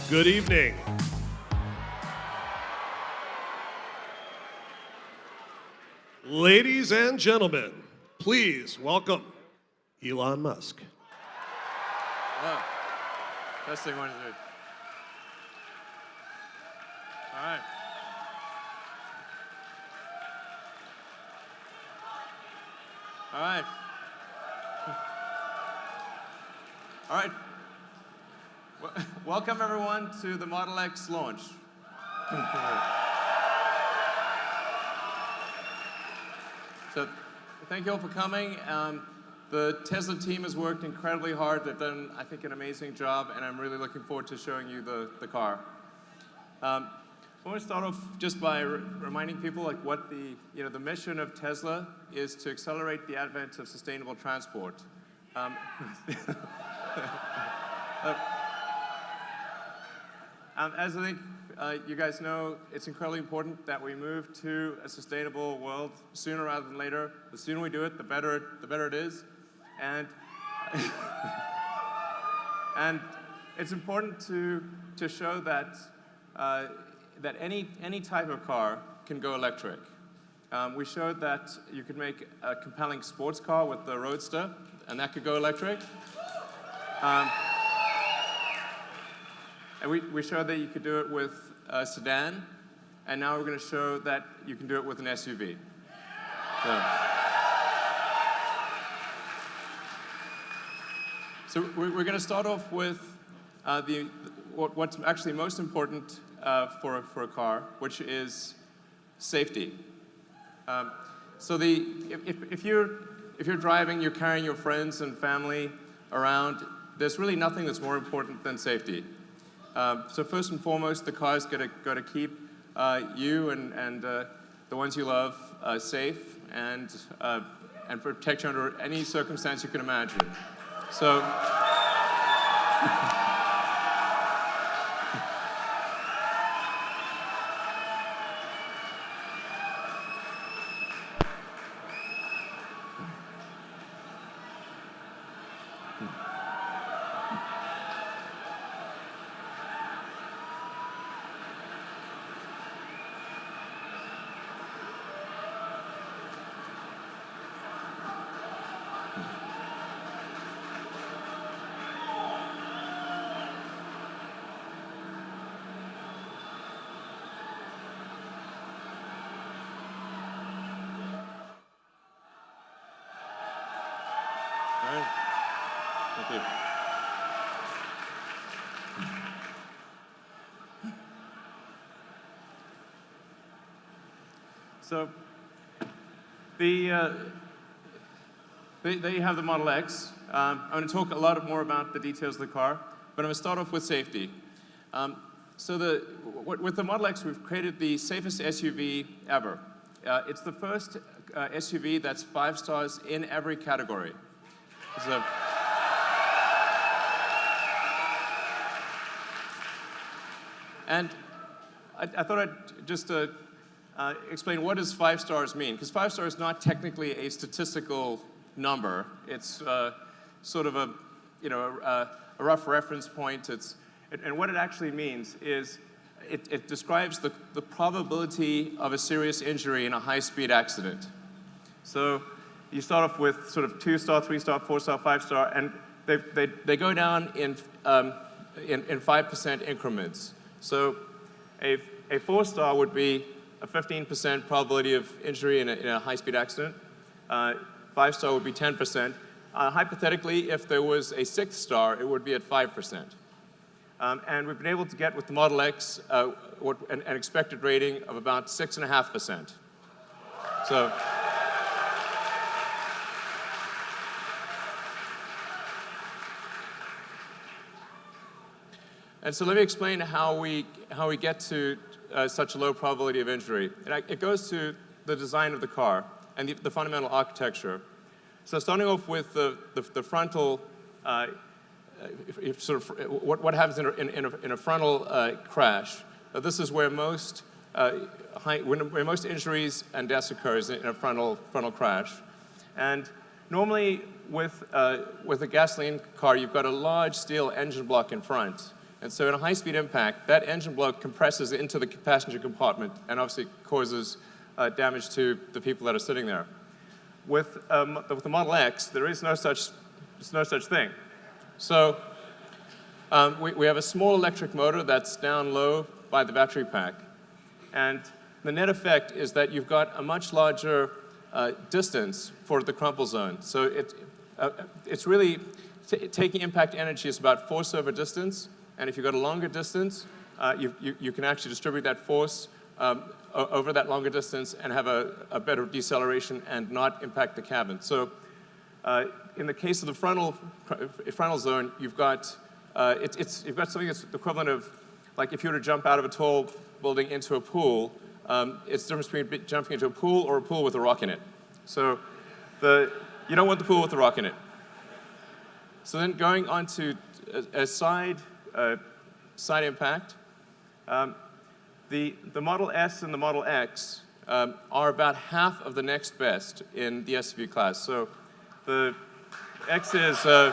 Good evening. Ladies and gentlemen, please welcome Elon Musk. Hello. Testing 1, 2. All right. All right. All right. Welcome everyone to the ModelX launch. So, thank you all for coming. The Tesla team has worked incredibly hard. They've done, I think, an amazing job, and I'm really looking forward to showing you the car. I want to start off just by reminding people like what the mission of Tesla is to accelerate the advent of sustainable transport. As I think you guys know, it's incredibly important that we move to a sustainable world sooner rather than later. The sooner we do it, the better it is. And and it's important to show that that any type of car can go electric. We showed that you could make a compelling sports car with the Roadster, and that could go electric. And we showed that you could do it with a sedan, and now we're going to show that you can do it with an SUV. So we're going to start off with what's actually most important for a car, which is safety. So if you're driving, you're carrying your friends and family around, there's really nothing that's more important than safety. So first and foremost, the car's got to keep you and the ones you love safe and protect you under any circumstance you can imagine. So. All right. Thank you. So, there you have the Model X. I'm going to talk a lot more about the details of the car, but I'm going to start off with safety. With the Model X, we've created the safest SUV ever. It's the first SUV that's 5 stars in every category. So, and I thought I'd just explain what does 5 stars mean, because 5 stars is not technically a statistical number. It's sort of a rough reference point. And what it actually means is it describes the probability of a serious injury in a high-speed accident. So you start off with sort of 2-star, 3-star, 4-star, 5-star, and they go down in 5% increments. So a 4-star would be a 15% probability of injury in a high-speed accident. 5-star would be 10%. Hypothetically, if there was a 6th star, it would be at 5%. And we've been able to get with the Model X an expected rating of about 6.5%. So. And so let me explain how we get to such a low probability of injury. It goes to the design of the car and the fundamental architecture. So starting off with the frontal, what happens in a frontal crash. This is where most where most injuries and deaths occurs in a frontal crash. And normally with a gasoline car, you've got a large steel engine block in front. And so in a high-speed impact, that engine block compresses into the passenger compartment and obviously causes damage to the people that are sitting there. With the Model X, there is no such thing. So we have a small electric motor that's down low by the battery pack. And the net effect is that you've got a much larger distance for the crumple zone. So it's really taking impact energy is about force over distance. And if you've got a longer distance, you can actually distribute that force over that longer distance and have a better deceleration and not impact the cabin. So in the case of the frontal zone, you've got something that's equivalent of, like if you were to jump out of a tall building into a pool, it's the difference between jumping into a pool or a pool with a rock in it. So you don't want the pool with the rock in it. So then going on to a side impact, the Model S and the Model X are about half of the next best in the SUV class. So the X is so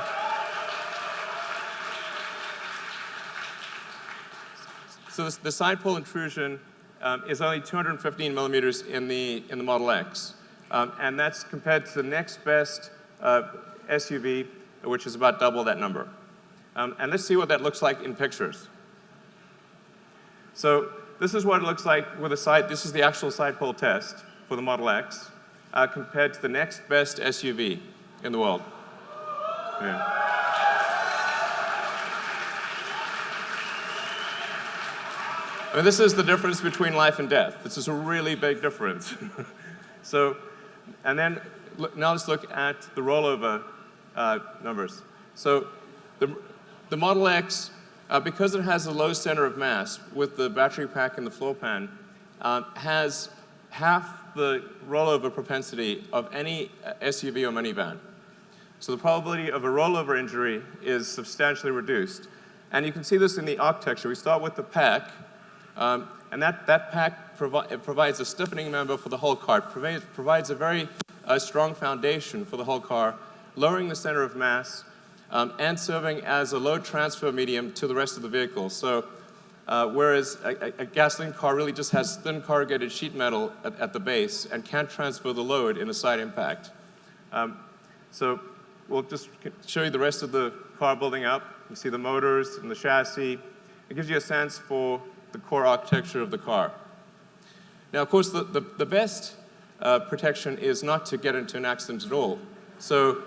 the side pole intrusion is only 215 millimeters in the Model X, and that's compared to the next best SUV, which is about double that number. And let's see what that looks like in pictures. So this is what it looks like with a side. This is the actual side pole test for the Model X compared to the next best SUV in the world. Yeah. I mean, this is the difference between life and death. This is a really big difference. So, and then now let's look at the rollover numbers. So the Model X, because it has a low center of mass with the battery pack and the floor pan, has half the rollover propensity of any SUV or minivan. So the probability of a rollover injury is substantially reduced. And you can see this in the architecture. We start with the pack, and that pack provides a stiffening member for the whole car. It provides a very strong foundation for the whole car, lowering the center of mass, and serving as a load transfer medium to the rest of the vehicle. So whereas a gasoline car really just has thin corrugated sheet metal at the base and can't transfer the load in a side impact. So we'll just show you the rest of the car building up. You see the motors and the chassis. It gives you a sense for the core architecture of the car. Now, of course, the best protection is not to get into an accident at all. So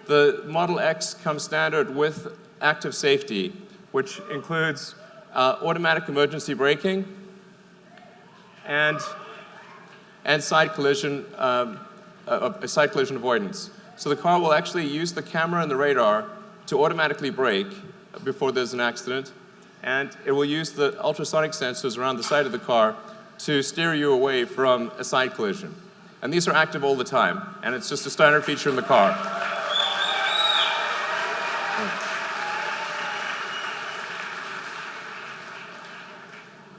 the Model X comes standard with active safety, which includes automatic emergency braking and side collision avoidance. So the car will actually use the camera and the radar to automatically brake before there's an accident, and it will use the ultrasonic sensors around the side of the car to steer you away from a side collision. And these are active all the time, and it's just a standard feature in the car.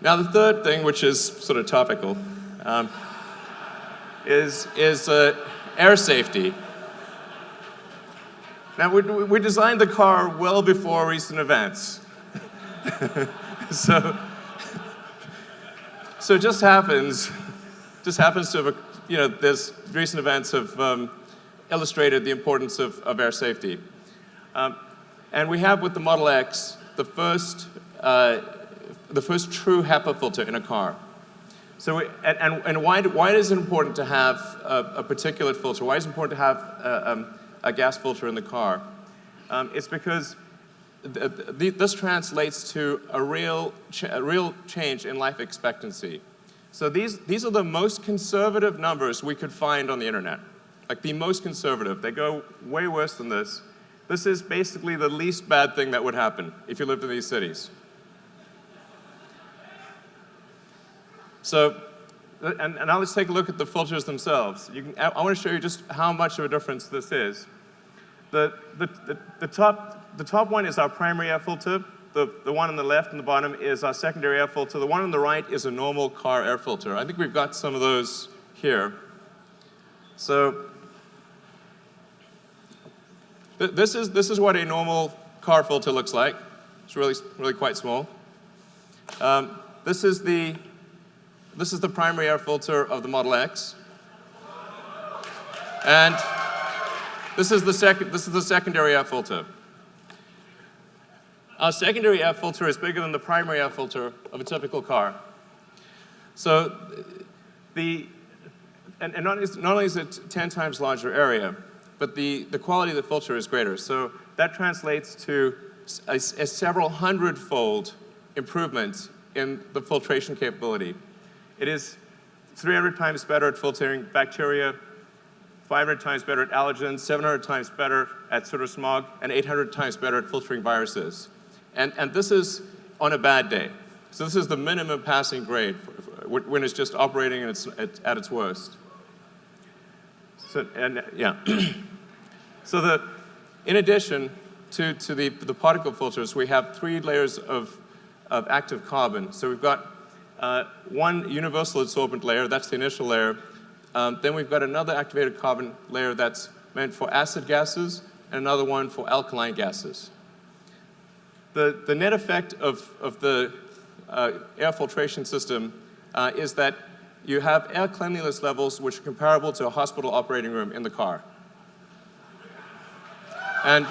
Now, the third thing, which is sort of topical, is air safety. Now, we designed the car well before recent events. So it just happens to have, there's recent events have illustrated the importance of air safety. And we have with the Model X the first true HEPA filter in a car. So why is it important to have a particulate filter? Why is it important to have a gas filter in the car? It's because this translates to a real change in life expectancy. So these are the most conservative numbers we could find on the internet, like the most conservative. They go way worse than this. This is basically the least bad thing that would happen if you lived in these cities. So, and now let's take a look at the filters themselves. I want to show you just how much of a difference this is. The top one is our primary air filter. The one on the left and the bottom is our secondary air filter. The one on the right is a normal car air filter. I think we've got some of those here. So this is what a normal car filter looks like. It's really quite small. This is the primary air filter of the Model X, and this is the secondary air filter. Our secondary air filter is bigger than the primary air filter of a typical car. So and not only is it 10 times larger area, but the quality of the filter is greater. So that translates to a several hundred-fold improvement in the filtration capability. It is 300 times better at filtering bacteria, 500 times better at allergens, 700 times better at soot or smog, and 800 times better at filtering viruses. And this is on a bad day. So this is the minimum passing grade when it's just operating and at its worst. So, so in addition to the particle filters, we have 3 layers of active carbon. So we've got one universal adsorbent layer, that's the initial layer. Then we've got another activated carbon layer that's meant for acid gases, and another one for alkaline gases. The net effect of the air filtration system is that you have air cleanliness levels which are comparable to a hospital operating room in the car. And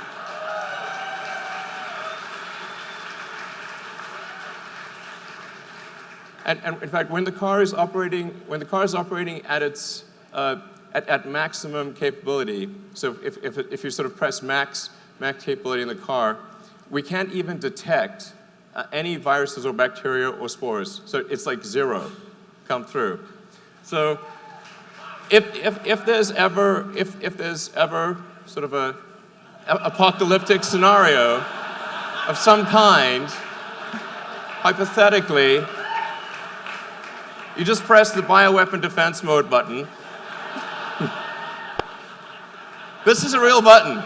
in fact, when the car is operating at its at maximum capability, so if you sort of press max capability in the car, we can't even detect any viruses or bacteria or spores. So it's like 0 come through. So if there's ever sort of a apocalyptic scenario of some kind, hypothetically, you just press the bioweapon defense mode button. This is a real button.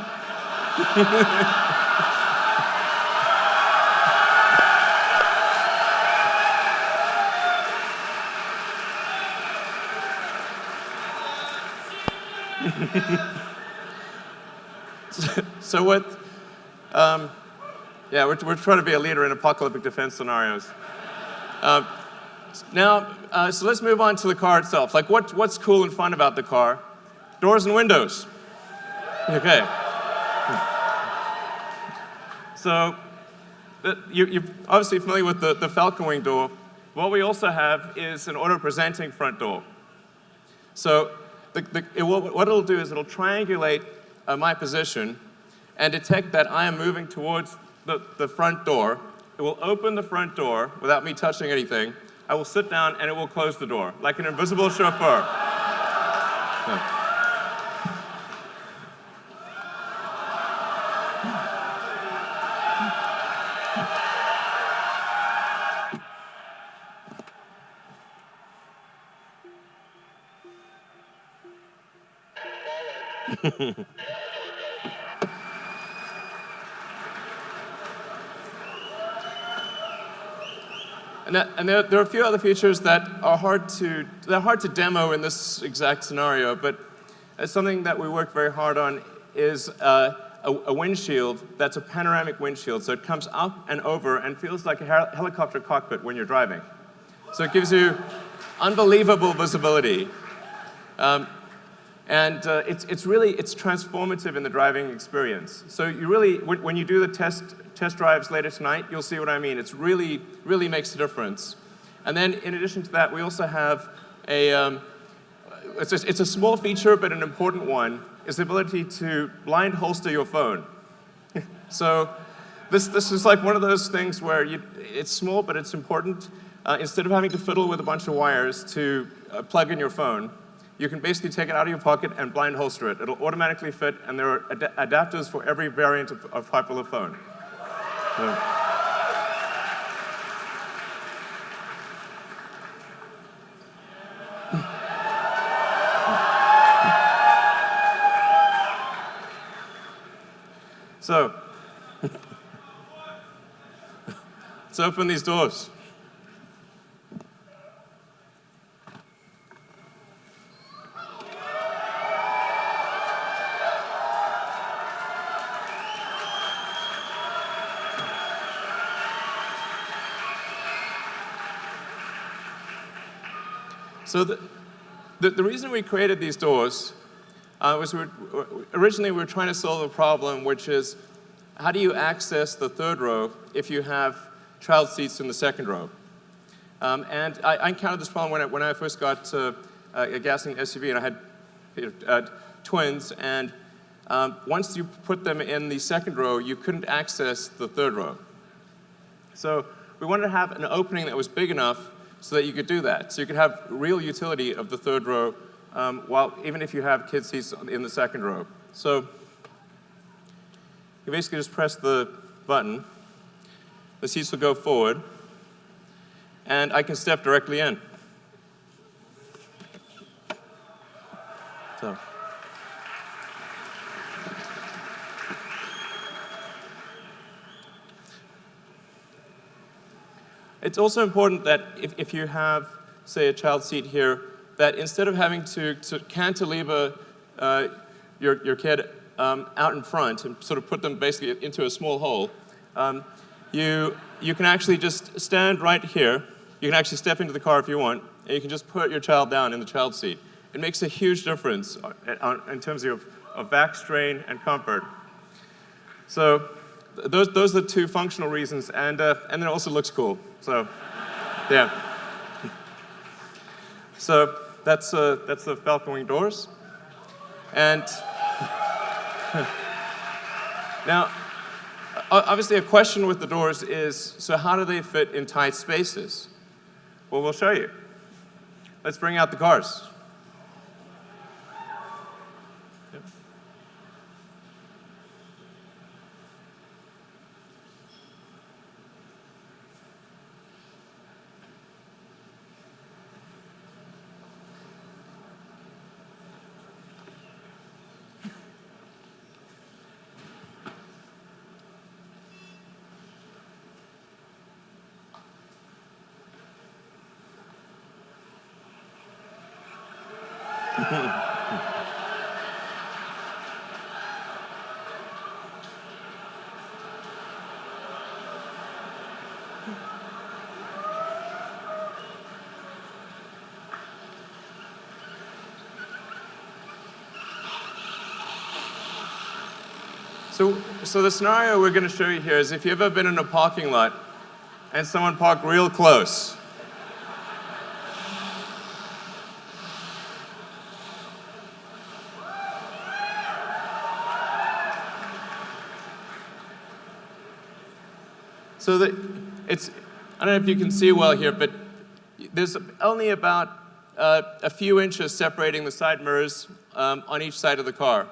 So what? Yeah, we're trying to be a leader in apocalyptic defense scenarios. Now, so let's move on to the car itself. Like, what's cool and fun about the car? Doors and windows. Okay. So, you're obviously familiar with the Falcon Wing door. What we also have is an auto-presenting front door. So, what it'll do is it'll triangulate my position and detect that I am moving towards the front door. It will open the front door without me touching anything. I will sit down and it will close the door, like an invisible chauffeur. And there are a few other features that are hard to demo in this exact scenario, but something that we worked very hard on is a windshield that's a panoramic windshield. So it comes up and over and feels like a helicopter cockpit when you're driving. So it gives you unbelievable visibility. And it's transformative in the driving experience. So you really, when you do the test drives later tonight, you'll see what I mean. It's really makes a difference. And then in addition to that, we also have it's a small feature, but an important one, is the ability to blind holster your phone. So this is like one of those things where it's small, but it's important. Instead of having to fiddle with a bunch of wires to plug in your phone, you can basically take it out of your pocket and blind holster it. It'll automatically fit, and there are adapters for every variant of popular phone. So let's open these doors. So the reason we created these doors was originally we were trying to solve a problem, which is how do you access the third row if you have child seats in the second row? And I encountered this problem when I first got a gasoline SUV, and I had twins, and once you put them in the second row, you couldn't access the third row. So we wanted to have an opening that was big enough so that you could do that. So you could have real utility of the third row, even if you have kid seats in the second row. So you basically just press the button. The seats will go forward, and I can step directly in. So. It's also important that if you have, say, a child seat here, that instead of having to cantilever your kid out in front and sort of put them basically into a small hole, you can actually just stand right here. You can actually step into the car if you want, and you can just put your child down in the child seat. It makes a huge difference in terms of back strain and comfort. So those are the two functional reasons, and then it also looks cool. So, yeah. So that's the Falcon Wing doors, and now obviously a question with the doors is, so how do they fit in tight spaces? Well, we'll show you. Let's bring out the cars. Yep. So the scenario we're going to show you here is if you've ever been in a parking lot and someone parked real close. So I don't know if you can see well here, but there's only about a few inches separating the side mirrors on each side of the car.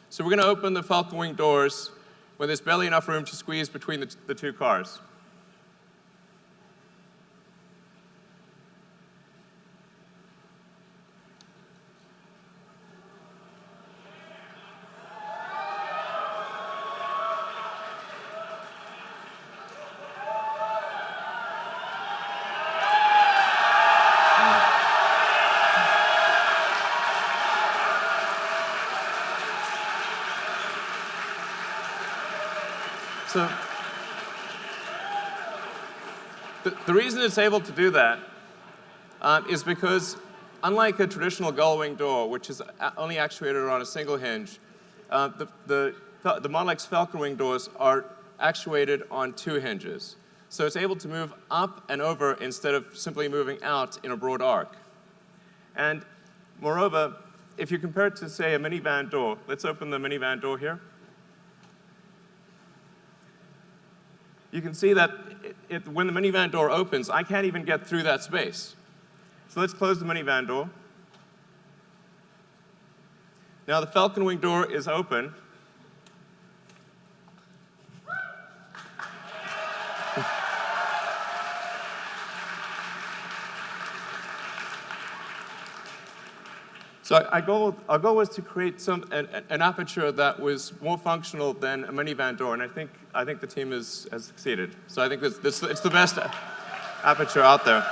So we're going to open the Falcon Wing doors when there's barely enough room to squeeze between the two cars. So the reason it's able to do that is because, unlike a traditional gull-wing door, which is only actuated on a single hinge, the ModelX Falcon Wing doors are actuated on two hinges. So it's able to move up and over instead of simply moving out in a broad arc. And moreover, if you compare it to, say, a minivan door, let's open the minivan door here. You can see that when the minivan door opens, I can't even get through that space. So let's close the minivan door. Now the Falcon Wing door is open. So our goal was to create an aperture that was more functional than a minivan door, and I think the team has succeeded. So I think it's the best aperture out there.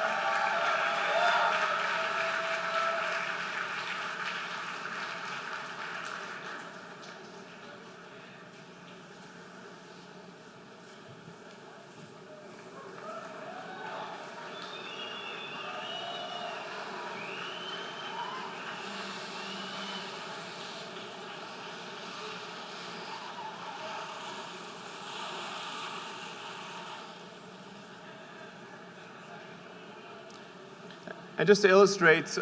And just to illustrate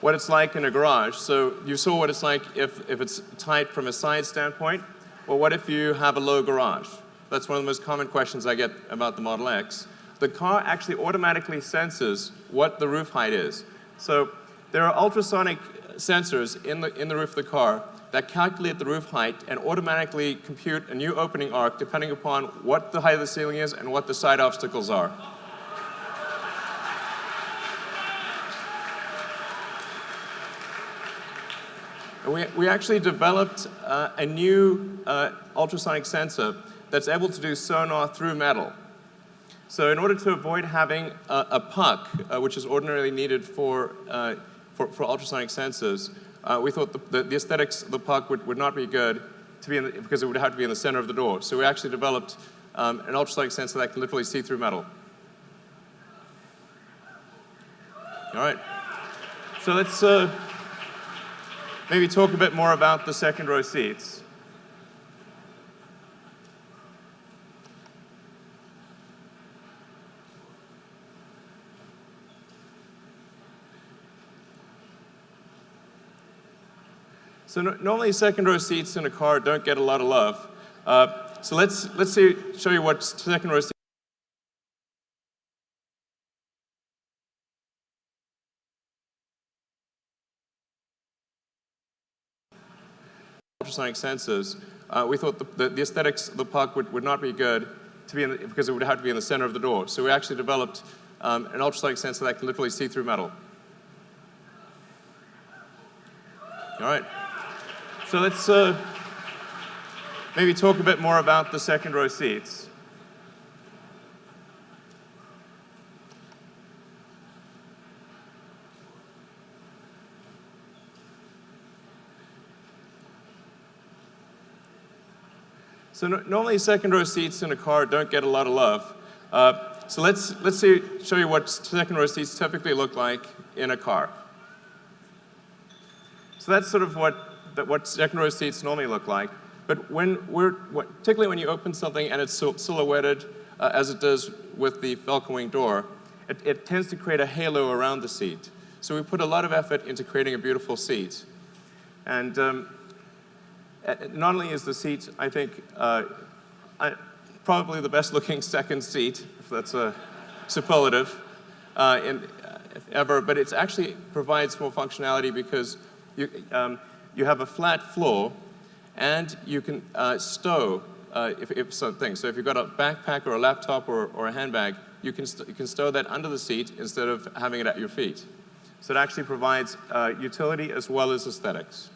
what it's like in a garage, so you saw what it's like if it's tight from a side standpoint. Well, what if you have a low garage? That's one of the most common questions I get about the Model X. The car actually automatically senses what the roof height is. So there are ultrasonic sensors in the roof of the car that calculate the roof height and automatically compute a new opening arc depending upon what the height of the ceiling is and what the side obstacles are. And we actually developed a new ultrasonic sensor that's able to do sonar through metal. So in order to avoid having a puck, which is ordinarily needed for ultrasonic sensors, we thought the aesthetics of the puck would not be good because it would have to be in the center of the door. So we actually developed an ultrasonic sensor that can literally see through metal. All right. So let's maybe talk a bit more about the second row seats. So normally second row seats in a car don't get a lot of love. So let's show you what second row seats. Ultrasonic sensors. We thought the aesthetics of the puck would not be good because it would have to be in the center of the door. So we actually developed an ultrasonic sensor that can literally see through metal. All right. So let's maybe talk a bit more about the second row seats. So normally second row seats in a car don't get a lot of love. So let's show you what second row seats typically look like in a car. So that's sort of what second row seats normally look like. But particularly when you open something and it's silhouetted as it does with the Falcon Wing door, it tends to create a halo around the seat. So we put a lot of effort into creating a beautiful seat. And not only is the seat, I think, probably the best looking second seat, if that's a superlative, ever, but it actually provides more functionality because you have a flat floor and you can stow if something. So if you've got a backpack or a laptop or a handbag, you can stow that under the seat instead of having it at your feet. So it actually provides utility as well as aesthetics.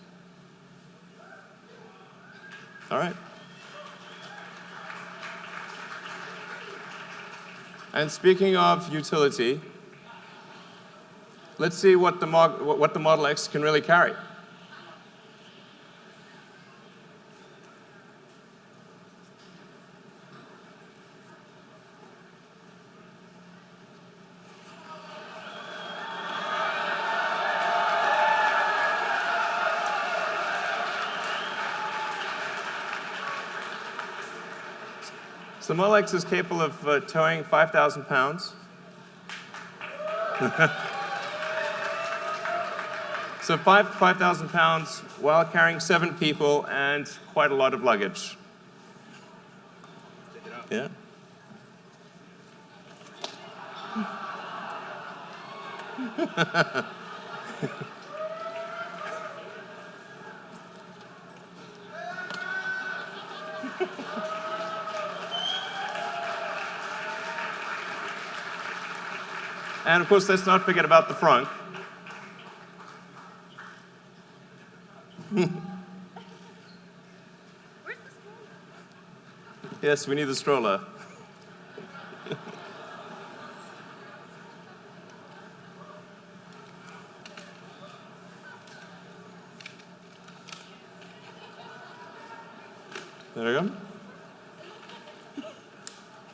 All right. And speaking of utility, let's see what the Model X can really carry. So the Model X is capable of towing 5,000 pounds. So 5,000 pounds while carrying 7 people and quite a lot of luggage. Yeah. And of course, let's not forget about the front. Where's the stroller? Yes, we need the stroller. There we go. Do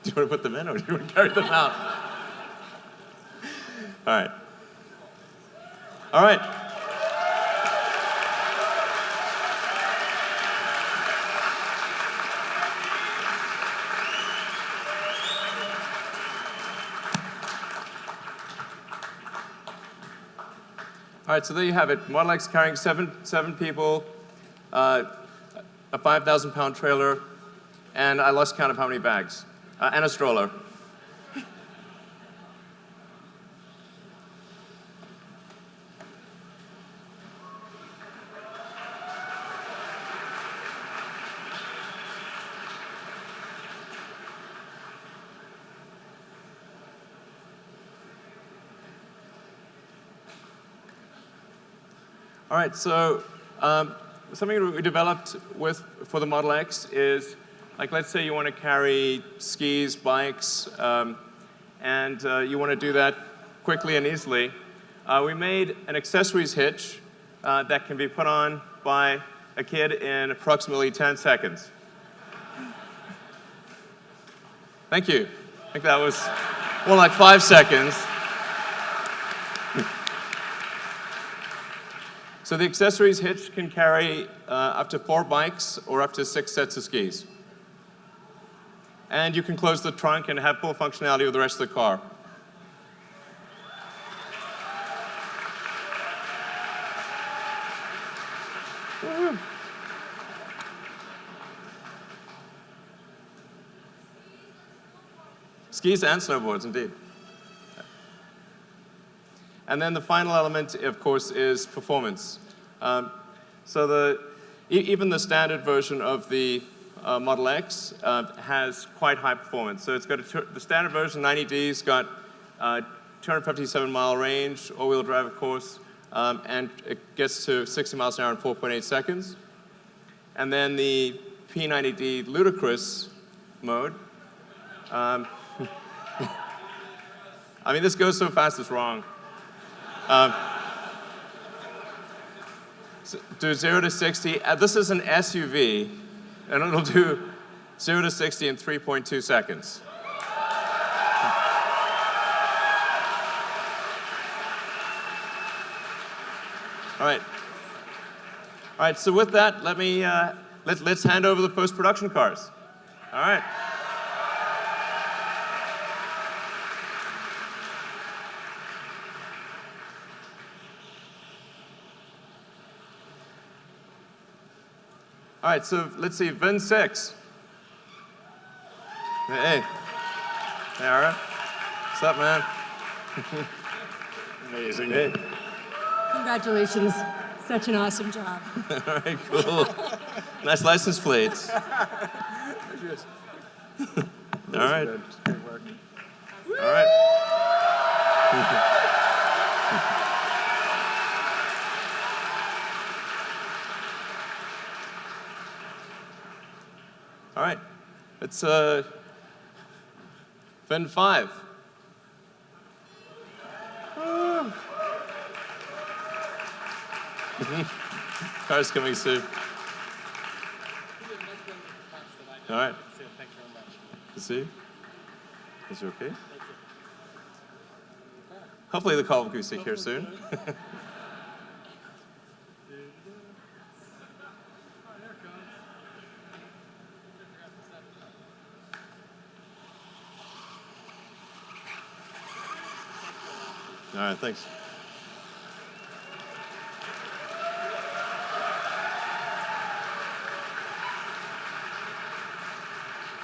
you want to put them in or do you want to carry them out? All right. All right. All right, so there you have it. Model X carrying seven people, a 5,000-pound trailer, and I lost count of how many bags, and a stroller. All right, so something that we developed for the Model X is, like, let's say you want to carry skis, bikes, and you want to do that quickly and easily. We made an accessories hitch that can be put on by a kid in approximately 10 seconds. Thank you. I think that was more like 5 seconds. So the accessories hitch can carry up to 4 bikes or up to 6 sets of skis. And you can close the trunk and have full functionality with the rest of the car. Woo-hoo. Skis and snowboards, indeed. And then the final element, of course, is performance. So even the standard version of the Model X has quite high performance. So it's got the standard version, 90D's, got 257-mile range, all-wheel drive, of course, and it gets to 60 miles an hour in 4.8 seconds. And then the P90D Ludicrous mode. I mean, this goes so fast it's wrong. So do 0 to 60. This is an SUV, and it'll do 0 to 60 in 3.2 seconds. All right. So with that, let's hand over the post-production cars. All right. All right, so let's see, VIN 6. Hey. Hey, Ara. What's up, man? Amazing. Hey. Congratulations. Such an awesome job. All right, cool. Nice license plates. All right. All right. All right, it's VIN 5. Car's coming soon. All right. Good to see you. Is you okay? Hopefully the call will be here soon. All right, thanks.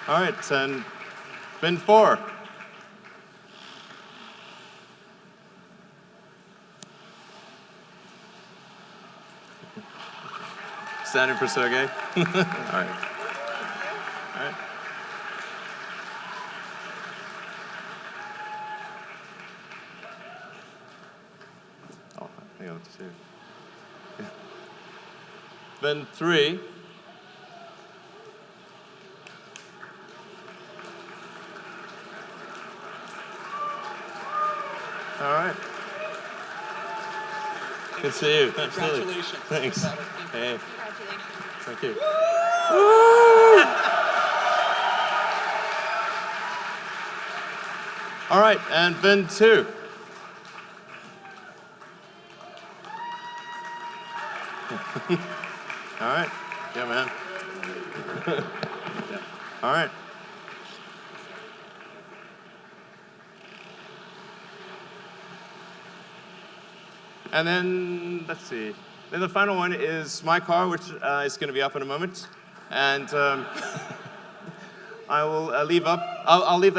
All right, and VIN 4. Standing for Sergey. All right. All right. Oh, hang on, just here. VIN 3. All right. Good to see you. Absolutely. Congratulations. Thanks. Hey. Congratulations. Thank you. All right, and VIN 2. All right. Yeah, man. All right. And then, let's see. Then the final one is my car, which is going to be up in a moment. And I will I'll leave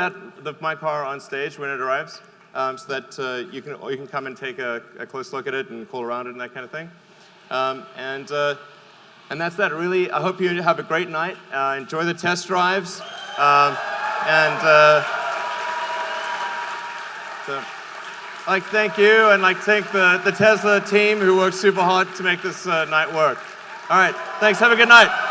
my car on stage when it arrives, so that you can come and take a close look at it and cool around it and that kind of thing. And that's that. Really, I hope you have a great night. Enjoy the test drives. So I'd like to thank you, and thank the Tesla team who worked super hard to make this night work. All right, thanks. Have a good night.